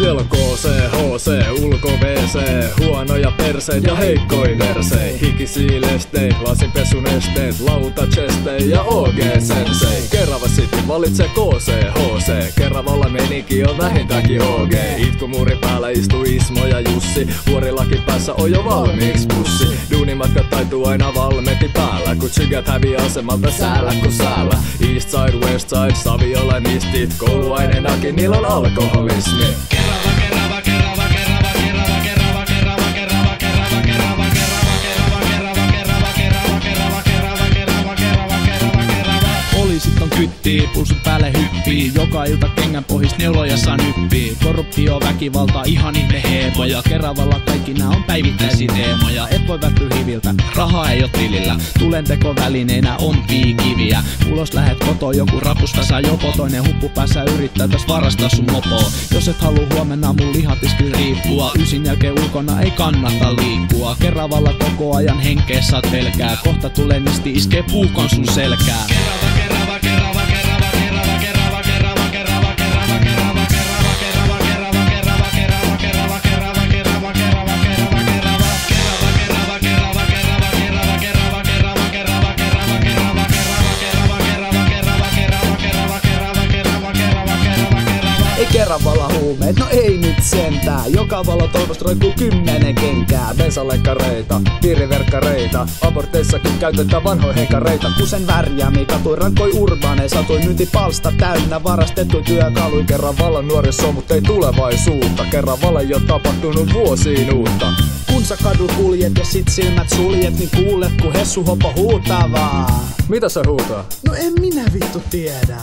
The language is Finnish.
Siellä on KC, HC, ulko WC, huonoja perseet ja heikkoi versei. Hikisiä lestei, lasinpesunesteet, lautachestei ja OG sensei. Kerava City valitsee KC, HC, Keravalla meininki on vähintäänkin OG. Itkumuuri päällä istuu Ismo ja Jussi, vuorilakin päässä on jo valmiiksi bussi. Duunimatkat taituu aina valmeti päällä, kun chygät hävii asemalta säällä kun säällä. East side, west side, Saviola nistit, kouluainenakin niillä on alkoholismi. Poliisit on kyttii, pulsun päälle hyppii, joka ilta kengän pohjis neuloja saa nyppii. Korruptio, väkivalta, ihan ihme heemoja. Keravalla kaikki nää on päivittäisiä teemoja. Et voi välttyä hiviltä, rahaa ei oo tilillä. Tulentekovälineenä on piikiviä. Ulos lähet kotoa, joku rapusväsää jopo. Toinen huppu päässä yrittää täs varastaa sun mopoa. Jos et haluu huomenna mun lihatiski riippua. Ysin jälkeen ulkona ei kannata liikkua. Keravalla koko ajan henkeä saat pelkää. Kohta tulee nisti iskee puukon sun selkää. Ei Keravalla huumeet, no ei nyt sentään. Joka valo toivosta roikkuu 10 kenkää. Bensalekkareita, piiriverkkareita, aborteissakin käytetään vanhoja henkareita. Kusen värjäämi, katui rankoi urbaanei, satui myyntipalsta täynnä varastettu työkalui. Keravallan nuoriso, mut ei tulevaisuutta. Keravalla ei oo tapahtunut vuosiin uutta. Kun sä kadut kuljet ja sit silmät suljet, niin kuulet ku Hessu Hoppo huutavaa. Mitä se huutaa? No en minä vittu tiedä.